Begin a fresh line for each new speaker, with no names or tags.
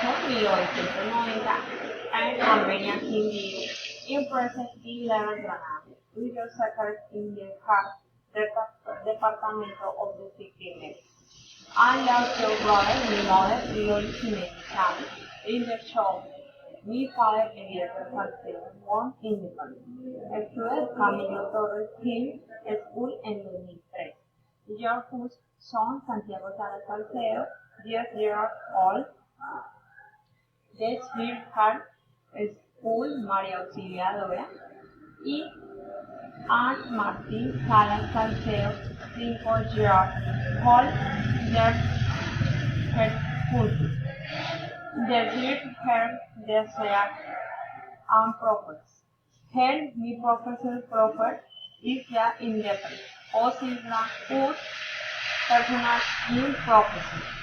marzo de 1990 and Albania Hindu in present-day level Granada, with the second in the heart departamento of the city. I lost your brother and mother originally in the show. Mi padre quería casarse con independence. Estudié Camilo Torres Hill School en 2003. Your first son, Santiago Sara Salcedo, 10 years old. The sweetheart School, María Auxilia Dora. Y Aunt Martín Sala Salcedo, 5 years old. Their head school. Decir her desea and propose. Her mi professor prophet is the independent. O sigla personal in prophecy.